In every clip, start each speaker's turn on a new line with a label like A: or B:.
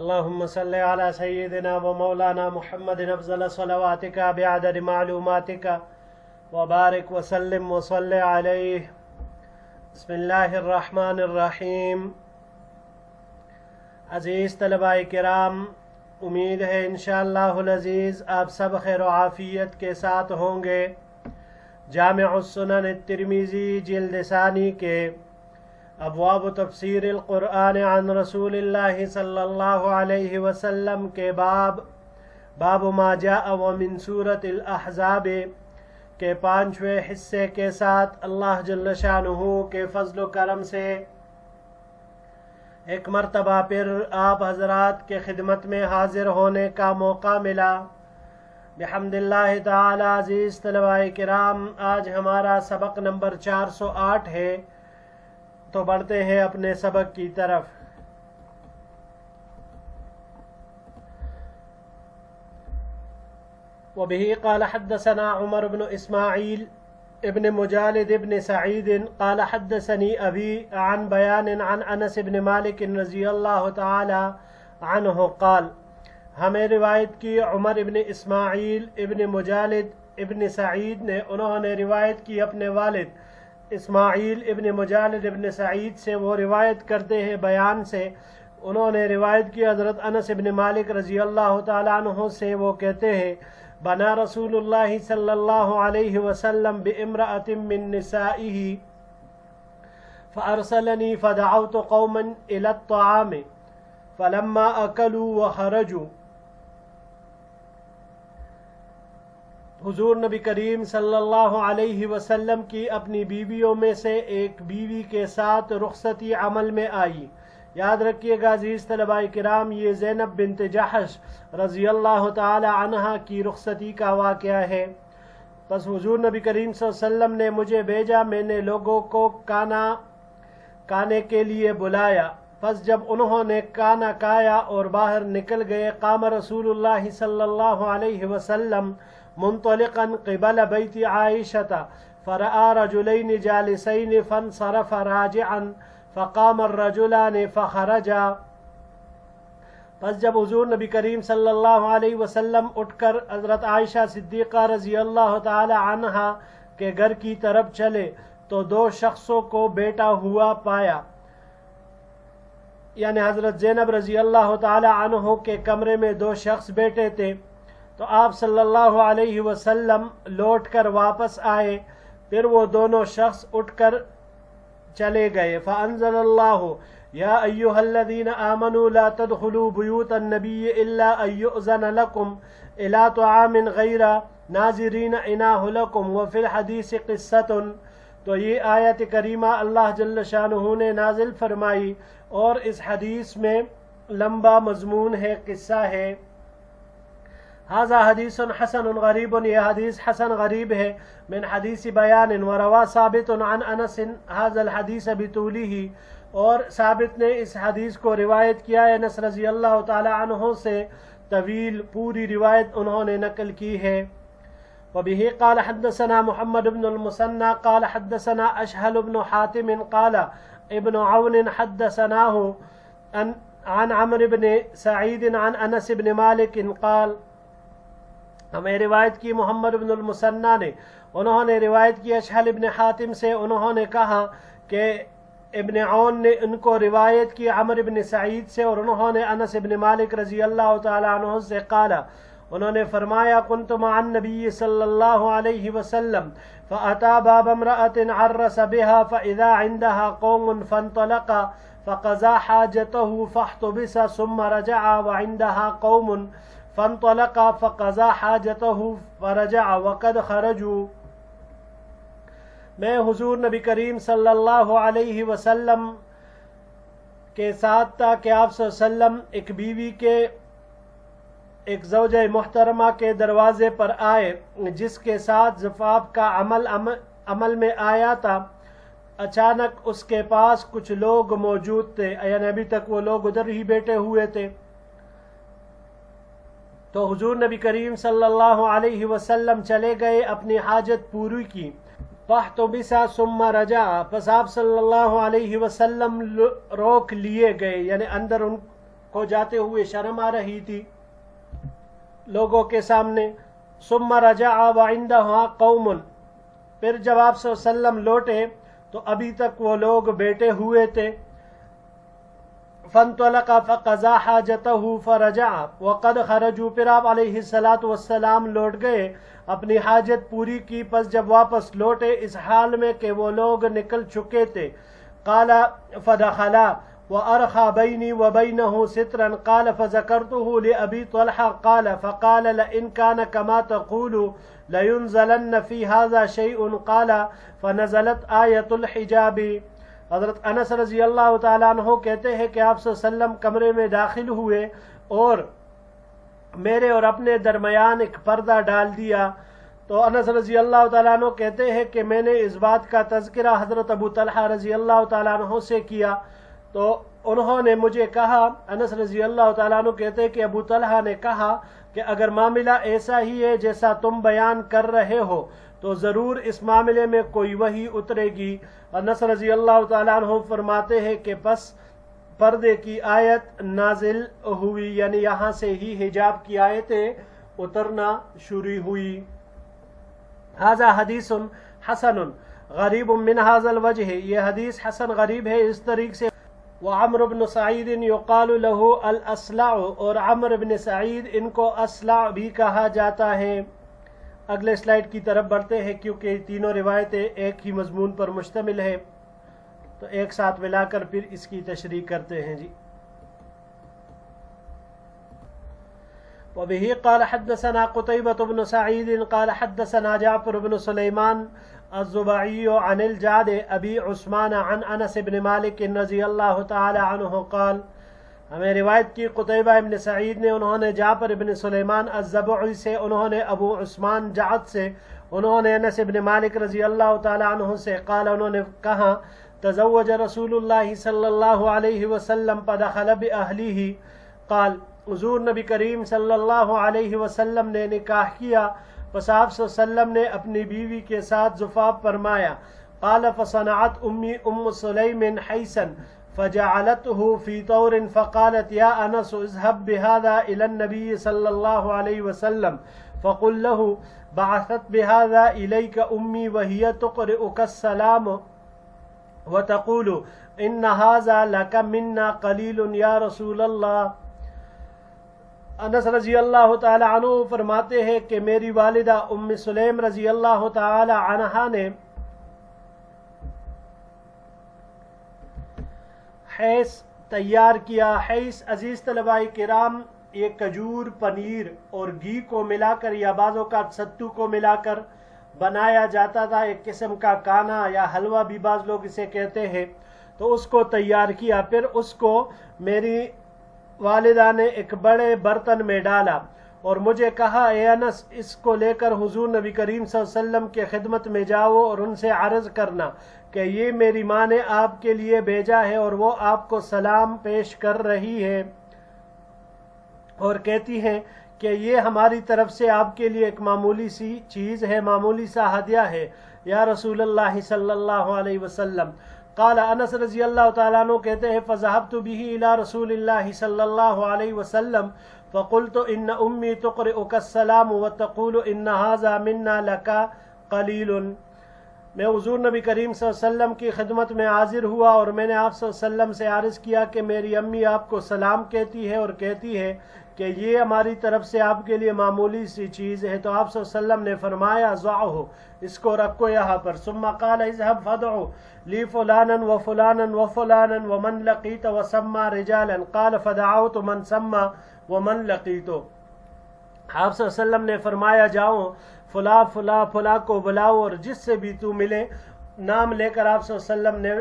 A: اللهم صل على سيدنا ومولانا محمد أفضل صلواتك بعدد معلوماتك وبارك وسلم وصل عليه. بسم اللہ الرحمن الرحیم. عزیز طلباء کرام، امید ہے انشاءاللہ العزیز آپ سب خیر و عافیت کے ساتھ ہوں گے. جامع السنن الترمذی جلد ثانی کے ابواب تفسیر القرآن عن رسول اللہ صلی اللہ علیہ وسلم کے باب ما جاء ومن سورة الاحزاب کے 5ویں حصے کے ساتھ اللہ جل شانہ کے فضل و کرم سے ایک مرتبہ پھر آپ حضرات کے خدمت میں حاضر ہونے کا موقع ملا. بحمد اللہ تعالی. عزیز طلباء کرام، آج ہمارا سبق نمبر 408 ہے، تو بڑھتے ہیں اپنے سبق کی طرف. وبه قال حدثنا عمر بن اسماعیل ابن مجالد ابن سعید قال حدثني ابی عن بیان عن انس بن مالک رضی اللہ تعالی عنہ قال. ہمیں روایت کی عمر ابن اسماعیل ابن مجالد ابن سعید نے، انہوں نے روایت کی اپنے والد اسماعیل ابن مجالد ابن سعید سے. وہ روایت کرتے ہیں بیان سے. انہوں نے روایت کی حضرت انس ابن مالک رضی اللہ تعالیٰ عنہ سے. وہ کہتے ہیں بنا رسول اللہ صلی اللہ علیہ وسلم بامرأۃ من نسائه فارسلنی فدعوت قوما الى الطعام فلما اکلوا وخرجوا. حضور نبی کریم صلی اللہ علیہ وسلم کی اپنی بیویوں میں سے ایک بیوی کے ساتھ رخصتی عمل میں آئی. یاد رکھیے گا عزیز طلباء کرام، یہ زینب بنت جحش رضی اللہ تعالی عنہا کی رخصتی کا واقعہ ہے. پس حضور نبی کریم صلی اللہ علیہ وسلم نے مجھے بھیجا. میں نے لوگوں کو کھانے کے لیے بلایا. پس جب انہوں نے کھانا کھایا اور باہر نکل گئے، قام رسول اللہ صلی اللہ علیہ وسلم منطلقا قبل بیت عائشة فرأى رجلین جالسین فانصرف راجعا فقام الرجلان فخرجا. پس جب حضور نبی کریم صلی اللہ علیہ وسلم اٹھ کر حضرت عائشہ صدیقہ رضی اللہ تعالی عنہا کے گھر کی طرف چلے تو 2 شخصوں کو بیٹا ہوا پایا. یعنی حضرت زینب رضی اللہ تعالی عنہ کے کمرے میں 2 شخص بیٹھے تھے. تو آپ صلی اللہ علیہ وسلم لوٹ کر واپس آئے. پھر وہ دونوں شخص اٹھ کر چلے گئے. فانزل اللہ یا ایھا الذین آمنوا لا تدخلوا بیوت النبی الا ان یؤذن لکم الی طعام غیر ناظرین اناہ لکم وفی الحدیث قصۃ. تو یہ آیت کریمہ اللہ جل شانہ نے نازل فرمائی اور اس حدیث میں لمبا مضمون ہے، قصہ ہے. ھذا حدیث حسن غریب، یہ حدیث حسن غریب ہے. من حدیث بیان وروا ثابت عن انس ھذا الحدیث بطولہ، اور ثابت نے اس حدیث کو روایت کیا ہے انس رضی اللہ تعالی عنہ سے. طویل پوری روایت انہوں نے نقل کی ہے. وبه قال حدثنا محمد بن المثنى قال حدثنا اشهل بن حاتم قال ابن عون حدثناه عن عمرو بن سعید عن انس بن مالک قال. ہمیں روایت کی محمد بن المثنى نے، انہوں نے روایت کی اشہل ابن حاتم سے. انہوں نے کہا کہ ابن عون نے ان کو روایت کی عمرو بن سعید سے، اور انہوں نے انس بن مالک رضی اللہ تعالی عنہ سے. قال، انہوں نے فرمایا كنت مع النبی صلی اللہ علیہ وسلم فأتى باب امرأة عرس بها فإذا عندها قوم فانطلق فقضى حاجته فاحتبس ثم رجع وعندها قوم فانطلق فقضى حاجته فرجع وقد خرجوا. میں حضور نبی کریم صلی اللہ علیہ وسلم کے ساتھ تھا کہ آپ صلی اللہ علیہ وسلم ایک بیوی کے، ایک زوجہ محترمہ کے دروازے پر آئے جس کے ساتھ زفاف کا عمل میں آیا تھا. اچانک اس کے پاس کچھ لوگ موجود تھے، یعنی ابھی تک وہ لوگ ادھر ہی بیٹھے ہوئے تھے. تو حضور نبی کریم صلی اللہ علیہ وسلم چلے گئے، اپنی حاجت پوری کی. فاحتبس ثم رجع، پس آپ صلی اللہ علیہ وسلم روک لیے گئے، یعنی اندر کو جاتے ہوئے شرم آ رہی تھی لوگوں کے سامنے. ثم رجع وعندها قوم، پھر جب آپ صلی اللہ علیہ وسلم لوٹے تو ابھی تک وہ لوگ بیٹھے ہوئے تھے. فانطلق فقضى حاجته فرجع وقد خرجوا، پھر آپ علیہ الصلوۃ والسلام لوٹ گئے، اپنی حاجت پوری کی، پس جب واپس لوٹے اس حال میں کہ وہ لوگ نکل چکے تھے. قال فدخلا وأرخى بيني وبينه سترا. قال فذكرته لأبي طلحة قال فقال لئن كان كما تقول لينزلن في هذا شيء. قال فنزلت آية الحجاب. حضرت انس رضی اللہ تعالیٰ عنہ کہتے ہیں کہ آپ صلی اللہ علیہ وسلم کمرے میں داخل ہوئے اور میرے اور اپنے درمیان ایک پردہ ڈال دیا. تو انس رضی اللہ تعالیٰ عنہ کہتے ہیں کہ میں نے اس بات کا تذکرہ حضرت ابو طلحہ رضی اللہ تعالیٰ عنہ سے کیا تو انہوں نے مجھے کہا، انس رضی اللہ تعالیٰ عنہ کہتے ہیں کہ ابو طلحہ نے کہا کہ اگر معاملہ ایسا ہی ہے جیسا تم بیان کر رہے ہو تو ضرور اس معاملے میں کوئی وحی اترے گی. انس رضی اللہ تعالیٰ عنہ فرماتے ہیں کہ پس پردے کی آیت نازل ہوئی، یعنی یہاں سے ہی حجاب کی آیتیں اترنا شروع ہوئی. ھذا حدیث حسن غریب من ھذا الوجہ، یہ حدیث حسن غریب ہے اس طریق سے. وعمر بن سعید یقال له الاصلع، اور عمر بن سعید ان کو اصلع بھی کہا جاتا ہے. اگلے سلائیڈ کی طرف بڑھتے ہیں کیونکہ تینوں روایتیں ایک ہی مضمون پر مشتمل ہے تو ایک ساتھ ملا کر پھر اس کی تشریح کرتے ہیں. جی وبه قال حدثنا قتيبة بن سعيد قال حدثنا جعفر بن سليمان الزبعي عن الجعد أبي عثمان عن أنس بن مالك رضي الله تعالى عنه قال. ہمیں روایت کی قتیبہ ابن سعید نے، انہوں نے جعفر ابن سلیمان الزبعی سے، انہوں نے ابو عثمان جعد سے، انہوں نے انس بن مالک رضی اللہ تعالی عنہ سے. قال، انہوں نے کہا تزوج رسول اللہ صلی اللہ علیہ وسلم فدخل بأہلہ. قال، حضور نبی کریم صلی اللہ علیہ وسلم نے نکاح کیا، پس آپ صلی اللہ علیہ وسلم نے اپنی بیوی کے ساتھ زفاف فرمایا. قال فصنعت امی ام سلیم حیثا فجعلته في طور فقالت يا أنس اذهب بهذا إلى النبي صلى الله عليه وسلم فقل له بعثت بهذا إليك أمي وهي تقرئك السلام وتقول إن هذا لك منا قليل يا رسول الله. انس رضی اللہ تعالی عنہ فرماتے ہیں کہ میری والدہ ام سلیم رضی اللہ تعالی عنہا نے حیث تیار کیا. حیث عزیز طلباء کرام یہ کھجور، پنیر اور گھی کو ملا کر یا بعض اوقات ستو کو ملا کر بنایا جاتا تھا، ایک قسم کا کانا یا حلوہ بھی بعض لوگ اسے کہتے ہیں. تو اس کو تیار کیا، پھر اس کو میری والدہ نے ایک بڑے برتن میں ڈالا اور مجھے کہا اے انس اس کو لے کر حضور نبی کریم صلی اللہ علیہ وسلم کے خدمت میں جاؤ اور ان سے عرض کرنا کہ یہ میری ماں نے آپ کے لیے بھیجا ہے اور وہ آپ کو سلام پیش کر رہی ہے اور کہتی ہیں کہ یہ ہماری طرف سے آپ کے لیے ایک معمولی سی چیز ہے، معمولی سا ہدیہ ہے یا رسول اللہ صلی اللہ علیہ وسلم. قال، انس رضی اللہ تعالیٰ عنہ کہتے ہیں فذهبت به الى رسول اللہ صلی اللہ علیہ وسلم فقلت ان امی تقرئک السلام وتقول ان هذا منا لك قلیل. میں حضور نبی کریم صلی اللہ علیہ وسلم کی خدمت میں حاضر ہوا اور میں نے آپ صلی اللہ علیہ وسلم سے عرض کیا کہ میری امی آپ کو سلام کہتی ہے اور کہتی ہے کہ یہ ہماری طرف سے آپ کے لیے معمولی سی چیز ہے. تو آپ صلی اللہ علیہ وسلم نے فرمایا ضعہ، اس کو رکھو یہاں پر. ثم قال اذهب فادعو لی فلانا وفلانا وفلانا ومن لقیت وسمى رجالا. قال فدعوت من سمى ومن لقیت. آپ صلی اللہ علیہ وسلم نے فرمایا جاؤ فلاں فلاں فلاں کو بلاؤ اور جس سے بھی تو ملے نام لے کر آپ صلی اللہ علیہ وسلم نے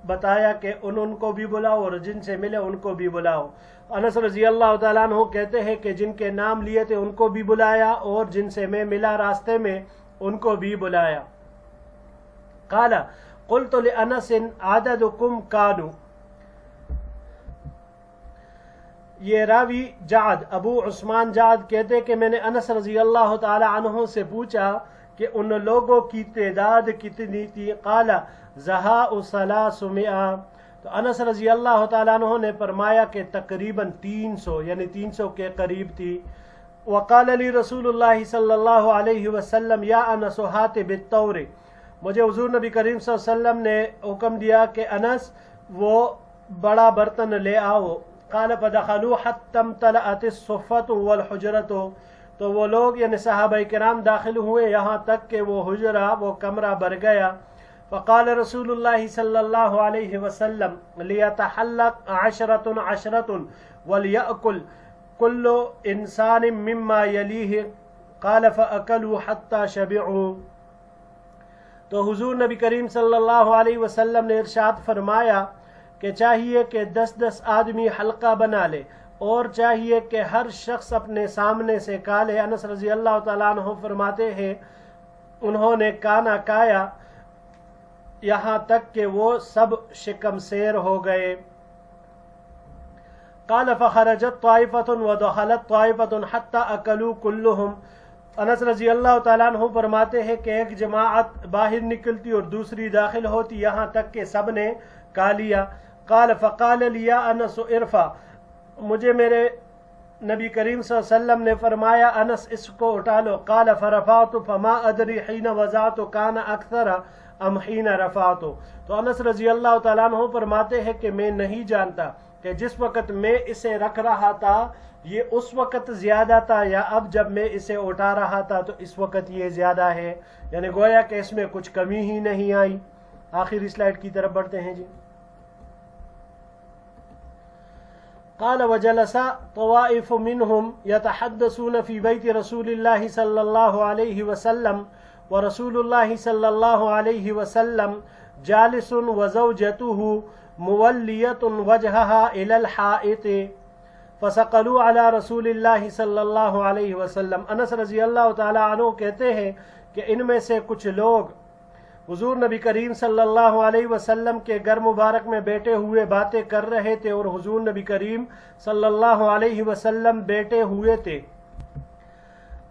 A: بتایا کہ ان کو بھی بلاؤ اور جن سے ملے ان کو بھی بلاؤ. انس رضی اللہ تعالیٰ عنہ کہتے ہیں کہ جن کے نام لیے تھے ان کو بھی بلایا اور جن سے میں ملا راستے میں ان کو بھی بلایا. قال قلت لانس عددكم كانوا. یہ راوی جعد ابو عثمان جعد کہتے کہ میں نے انس رضی اللہ تعالی عنہ سے پوچھا کہ ان لوگوں کی تعداد کتنی تھی. قال زہاء 300. تو انس رضی اللہ تعالیٰ عنہ نے فرمایا کہ تقریباً 300 یعنی 300 کے قریب تھی۔ وقال علی رسول اللہ صلی اللہ علیہ وسلم یا انس ہات بالطور، مجھے حضور نبی کریم صلی اللہ علیہ وسلم نے حکم دیا کہ انس وہ بڑا برتن لے آؤ۔ قال فدخلوا حتى امتلأت الصفة والحجرة، تو وہ لوگ یعنی صحابہ کرام داخل ہوئے یہاں تک کہ وہ حجرہ وہ کمرہ بھر گیا۔ فقال رسول اللہ صلی اللہ علیہ وسلم لیتحلق 10 10 وليأكل كل انسان مما يليه، قال فأكلوا حتى شبعوا۔ تو حضور نبی کریم صلی اللہ علیہ وسلم نے ارشاد فرمایا کہ چاہیے کہ 10 آدمی حلقہ بنا لے، اور چاہیے کہ ہر شخص اپنے سامنے سے کھا لے۔ انس رضی اللہ تعالیٰ عنہ فرماتے ہیں انہوں نے کھانا کھایا یہاں تک کہ وہ سب شکم سیر ہو گئے۔ قال فخرجت طائفة ودخلت طائفة حتى اكلوا كلهم، انس رضی اللہ تعالیٰ عنہ فرماتے ہیں کہ ایک جماعت باہر نکلتی اور دوسری داخل ہوتی یہاں تک کہ سب نے کھا لیا۔ قال فقال لي يا انس ارفع، مجھے میرے نبی کریم صلی اللہ علیہ وسلم نے فرمایا انس اس کو اٹھا لو۔ قال فرفعت فما ادری حين وضعت كان اکثر ام حين رفعت، تو انس رضی اللہ تعالیٰ عنہ فرماتے ہیں کہ میں نہیں جانتا کہ جس وقت میں اسے رکھ رہا تھا یہ اس وقت زیادہ تھا یا اب جب میں اسے اٹھا رہا تھا تو اس وقت یہ زیادہ ہے، یعنی گویا کہ اس میں کچھ کمی ہی نہیں آئی۔ آخری سلائیڈ کی طرف بڑھتے ہیں جی۔ قال وجلس طوائف منهم يتحدثون في بيت رسول الله صلى الله عليه وسلم ورسول الله صلى الله عليه وسلم جالس وزوجته مولية وجهها إلى الحائط فسقلوا على رسول الله صلی اللہ علیہ وسلم۔ انس رضی اللہ تعالیٰ عنہ کہتے ہیں کہ ان میں سے کچھ لوگ حضور نبی کریم صلی اللہ علیہ وسلم کے گھر مبارک میں بیٹھے ہوئے باتیں کر رہے تھے اور حضور نبی کریم صلی اللہ علیہ وسلم بیٹھے ہوئے تھے،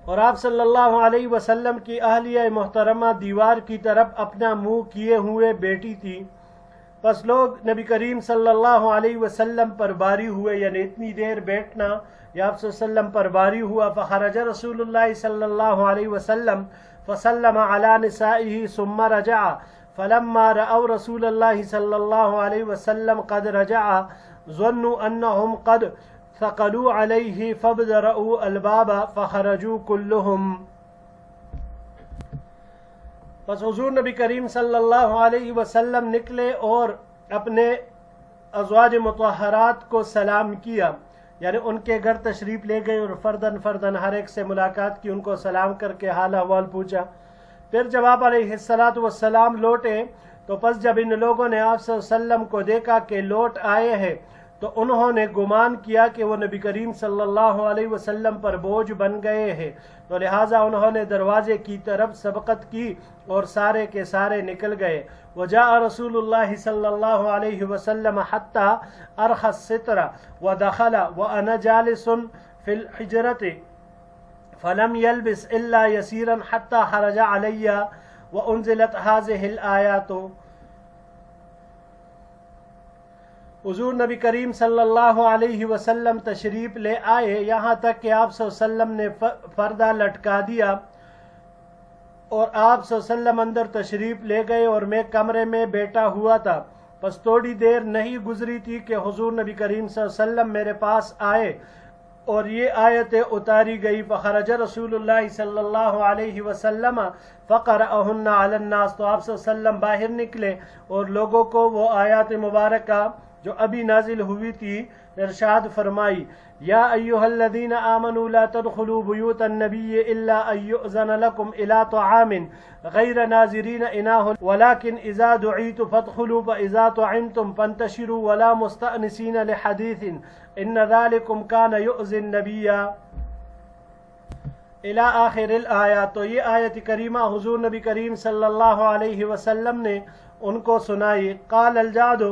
A: اور آپ صلی اللہ علیہ وسلم کی اہلیہ محترمہ دیوار کی طرف اپنا منہ کیے ہوئے بیٹھی تھی۔ پس لوگ نبی کریم صلی اللہ علیہ وسلم پر باری ہوئے، یعنی اتنی دیر بیٹھنا یا آپ صلی اللہ علیہ وسلم پر باری ہوا۔ فخرج رسول اللہ صلی اللہ علیہ وسلم فسلم على نسائه ثم رجع، فلما رأوا رسول الله صلی اللہ علیہ وسلم قد رجع ظنوا انهم قد ثقلوا عليه فابتدروا الباب فخرجوا كلهم۔ پس حضور نبی کریم صلی اللہ علیہ وسلم نکلے اور اپنے ازواج مطہرات کو سلام کیا، یعنی ان کے گھر تشریف لے گئے اور فردن فردن ہر ایک سے ملاقات کی، ان کو سلام کر کے حال احوال پوچھا۔ پھر جب آپ علیہ الصلاۃ والسلام لوٹے تو پس جب ان لوگوں نے آپ صلی اللہ علیہ وسلم کو دیکھا کہ لوٹ آئے ہیں تو انہوں نے گمان کیا کہ وہ نبی کریم صلی اللہ علیہ وسلم پر بوجھ بن گئے ہیں، تو لہٰذا انہوں نے دروازے کی طرف سبقت کی اور سارے کے سارے نکل گئے۔ وجاء رسول اللہ صلی اللہ علیہ وسلم حتی ارخى الستر ودخل وانا جالس في الحجرة فلم يلبس الا يسيرا حتى خرج علي وانزلت هذه الآيات۔ حضور نبی کریم صلی اللہ علیہ وسلم تشریف لے آئے یہاں تک کہ آپ صلی اللہ علیہ وسلم نے پردہ لٹکا دیا اور آپ صلی اللہ علیہ وسلم اندر تشریف لے گئے اور میں کمرے میں بیٹھا ہوا تھا۔ بس تھوڑی دیر نہیں گزری تھی کہ حضور نبی کریم صلی اللہ علیہ وسلم میرے پاس آئے اور یہ آیتیں اتاری گئی۔ فخرج رسول اللہ صلی اللہ علیہ وسلم فقرأہن علی الناس، تو آپ صلی اللہ علیہ وسلم باہر نکلے اور لوگوں کو وہ آیات مبارکہ جو ابھی نازل ہوئی تھی ارشاد فرمائی، یا ایہا الذین آمنوا لا تدخلوا بیوت النبی الا ان یؤذن لکم الى طعام غیر ناظرین اناہ ولکن اذا دعیتم فادخلوا فاذا طعمتم فانتشروا ولا مستأنسین لحدیث ان ذلکم کان یؤذی النبی الی آخر الآیات۔ تو یہ آیت کریمہ حضور نبی کریم صلی اللہ علیہ وسلم نے ان کو سنائی۔ قال الجعد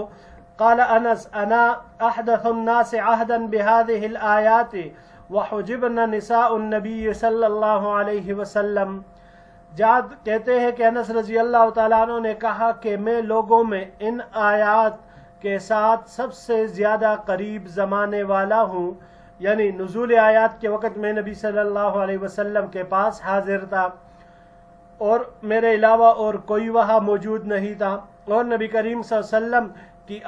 A: قال انس انا احدث الناس عهدا بهذه الآیات وحجبنا نساء النبی صلی اللہ علیہ وسلم۔ جعد کہتے ہیں کہ انس رضی اللہ تعالیٰ عنہ نے کہا کہ میں لوگوں میں ان آیات کے ساتھ سب سے زیادہ قریب زمانے والا ہوں، یعنی نزول آیات کے وقت میں نبی صلی اللہ علیہ وسلم کے پاس حاضر تھا اور میرے علاوہ اور کوئی وہاں موجود نہیں تھا، اور نبی کریم صلی اللہ علیہ وسلم کی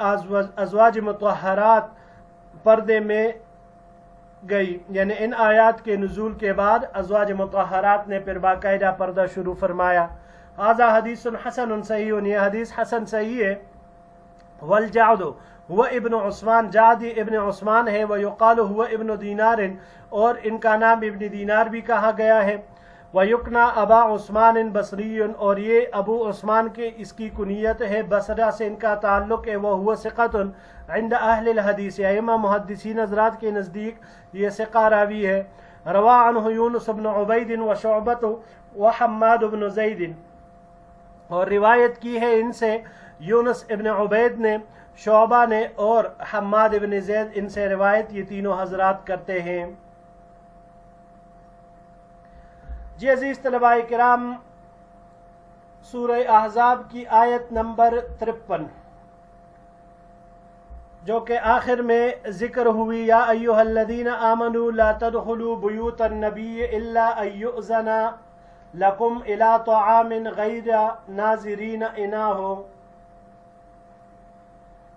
A: ازواج مطہرات پردے میں گئی، یعنی ان آیات کے نزول کے بعد ازواج مطہرات نے پھر باقاعدہ پردہ شروع فرمایا۔ ھذا حدیث حسن صحیح، یہ حدیث حسن صحیح ہے۔ والجعد هو ابن عثمان، جعد ابن عثمان ہے، ویقال هو ابن دینار، اور ان کا نام ابن دینار بھی کہا گیا ہے۔ ویقنا ابا عثمان بصری، اور یہ ابو عثمان کے اس کی کنیت ہے، بصرہ سے ان کا تعلق ہے۔ وہو ثقۃ عند اہل الحدیث، ائمہ محدثین حضرات کے نزدیک یہ ثقہ راوی ہے۔ روا عنہ یونس بن عبید وشعبۃ وحماد بن زید، اور روایت کی ہے ان سے یونس ابن عبید نے، شعبہ نے اور حماد ابن زید، ان سے روایت یہ تینوں حضرات کرتے ہیں۔ جی عزیز طلباء کرام، سورہ احزاب کی آیت نمبر 53 جو کہ آخر میں ذکر ہوئی، یا ایھا الذین آمنوا لا تدخلوا بیوت النبی الا ان یؤذن لکم الی طعام غیر ناظرین اناہ،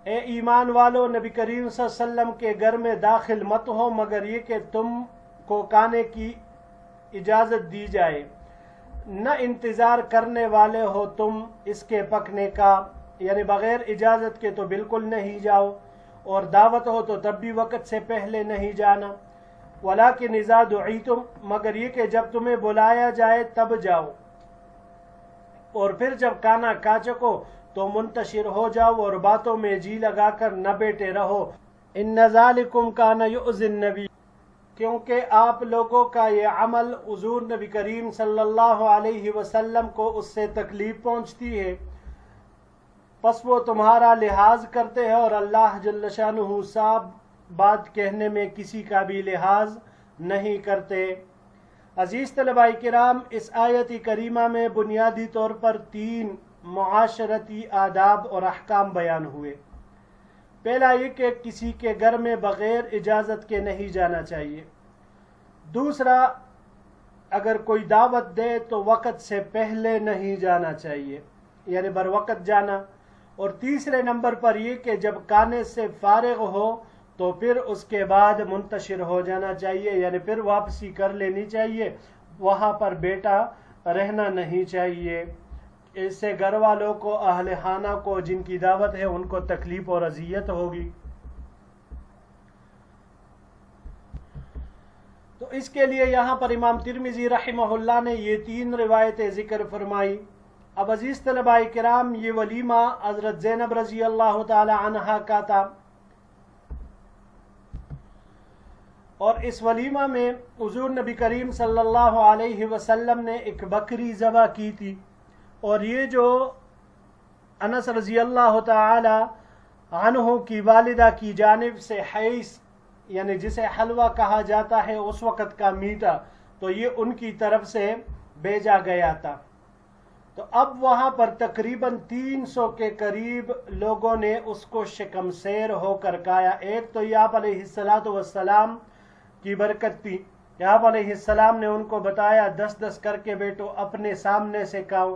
A: اے ایمان والو، نبی کریم صلی اللہ علیہ وسلم کے گھر میں داخل مت ہو مگر یہ کہ تم کو کھانے کی اجازت دی جائے، نہ انتظار کرنے والے ہو تم اس کے پکنے کا، یعنی بغیر اجازت کے تو بالکل نہیں جاؤ، اور دعوت ہو تو تب بھی وقت سے پہلے نہیں جانا۔ ولیکن اذا دعیتم، مگر یہ کہ جب تمہیں بلایا جائے تب جاؤ، اور پھر جب کھانا کھا چکو تو منتشر ہو جاؤ اور باتوں میں جی لگا کر نہ بیٹھے رہو۔ ان ذالکم کان یؤذی النبی، کیونکہ آپ لوگوں کا یہ عمل حضور نبی کریم صلی اللہ علیہ وسلم کو اس سے تکلیف پہنچتی ہے، پس وہ تمہارا لحاظ کرتے ہیں، اور اللہ جل شانہ صاحب بات کہنے میں کسی کا بھی لحاظ نہیں کرتے۔ عزیز طلباء کرام، اس آیت کریمہ میں بنیادی طور پر 3 معاشرتی آداب اور احکام بیان ہوئے۔ پہلا یہ کہ کسی کے گھر میں بغیر اجازت کے نہیں جانا چاہیے۔ دوسرا، اگر کوئی دعوت دے تو وقت سے پہلے نہیں جانا چاہیے، یعنی بر وقت جانا۔ اور تیسرے نمبر پر یہ کہ جب کھانے سے فارغ ہو تو پھر اس کے بعد منتشر ہو جانا چاہیے، یعنی پھر واپسی کر لینی چاہیے، وہاں پر بیٹا رہنا نہیں چاہیے۔ اس سے گھر والوں کو، اہل خانہ کو جن کی دعوت ہے ان کو تکلیف اور اذیت ہوگی۔ تو اس کے لیے یہاں پر امام ترمذی رحمہ اللہ نے یہ 3 روایتیں ذکر فرمائی۔ اب عزیز طلباء کرام، یہ ولیمہ حضرت زینب رضی اللہ تعالی عنہا کا تھا، اور اس ولیمہ میں حضور نبی کریم صلی اللہ علیہ وسلم نے ایک بکری ذبح کی تھی، اور یہ جو انس رضی اللہ تعالی عنہ کی والدہ کی جانب سے حیث، یعنی جسے حلوہ کہا جاتا ہے، اس وقت کا میٹھا، تو یہ ان کی طرف سے بھیجا گیا تھا۔ تو اب وہاں پر تقریباً 300 کے قریب لوگوں نے اس کو شکم سیر ہو کر کھایا۔ ایک تو آپ علیہ السلام کی برکت تھی، آپ علیہ السلام نے ان کو بتایا 10 کر کے بیٹو اپنے سامنے سے کھاؤ،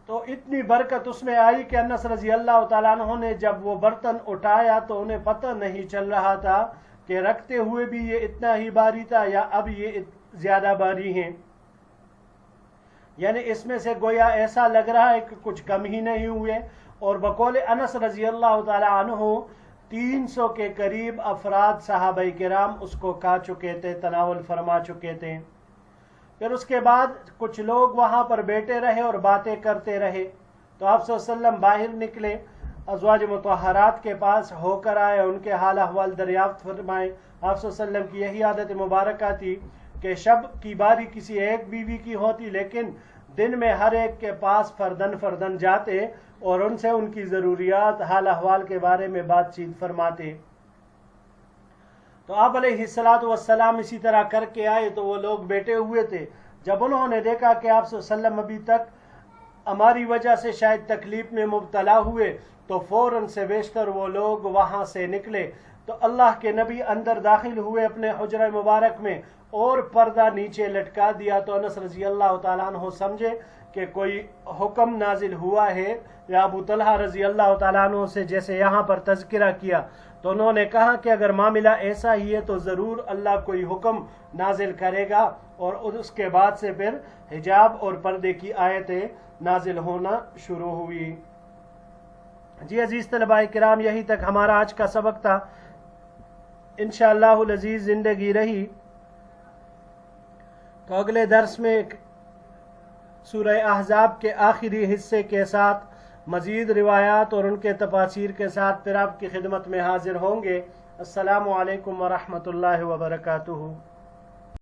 A: تو اتنی برکت اس میں آئی کہ انس رضی اللہ تعالیٰ عنہ نے جب وہ برتن اٹھایا تو انہیں پتہ نہیں چل رہا تھا کہ رکھتے ہوئے بھی یہ اتنا ہی باری تھا یا اب یہ زیادہ باری ہیں، یعنی اس میں سے گویا ایسا لگ رہا ہے کہ کچھ کم ہی نہیں ہوئے۔ اور بقول انس رضی اللہ تعالیٰ عنہ 300 کے قریب افراد صحابہ کرام اس کو کھا چکے تھے، تناول فرما چکے تھے۔ پھر اس کے بعد کچھ لوگ وہاں پر بیٹھے رہے اور باتیں کرتے رہے، تو آپ صلی اللہ علیہ وسلم باہر نکلے، ازواج مطہرات کے پاس ہو کر آئے، ان کے حال احوال دریافت فرمائے۔ آپ صلی اللہ علیہ وسلم کی یہی عادت مبارکہ تھی کہ شب کی باری کسی ایک بیوی کی ہوتی، لیکن دن میں ہر ایک کے پاس فردن جاتے اور ان سے ان کی ضروریات، حال احوال کے بارے میں بات چیت فرماتے۔ تو آپ علیہ السلام اسی طرح کر کے آئے تو وہ لوگ بیٹھے ہوئے تھے۔ جب انہوں نے دیکھا کہ آپ صلی اللہ علیہ وسلم ابھی تک ہماری وجہ سے شاید تکلیف میں مبتلا ہوئے، تو فوراً سے بیشتر وہ لوگ وہاں سے نکلے۔ تو اللہ کے نبی اندر داخل ہوئے اپنے حجرہ مبارک میں اور پردہ نیچے لٹکا دیا، تو انس رضی اللہ تعالیٰ عنہ سمجھے کہ کوئی حکم نازل ہوا ہے، یا ابو طلحہ رضی اللہ تعالیٰ عنہ سے جیسے یہاں پر تذکرہ کیا، تو انہوں نے کہا کہ اگر معاملہ ایسا ہی ہے تو ضرور اللہ کوئی حکم نازل کرے گا، اور اس کے بعد سے پھر حجاب اور پردے کی آیتیں نازل ہونا شروع ہوئی۔ جی عزیز طلباء کرام، یہی تک ہمارا آج کا سبق تھا۔ انشاءاللہ العزیز زندگی رہی تو اگلے درس میں سورہ احزاب کے آخری حصے کے ساتھ مزید روایات اور ان کے تفاسیر کے ساتھ پھر آپ کی خدمت میں حاضر ہوں گے۔ السلام علیکم ورحمۃ اللہ وبرکاتہ۔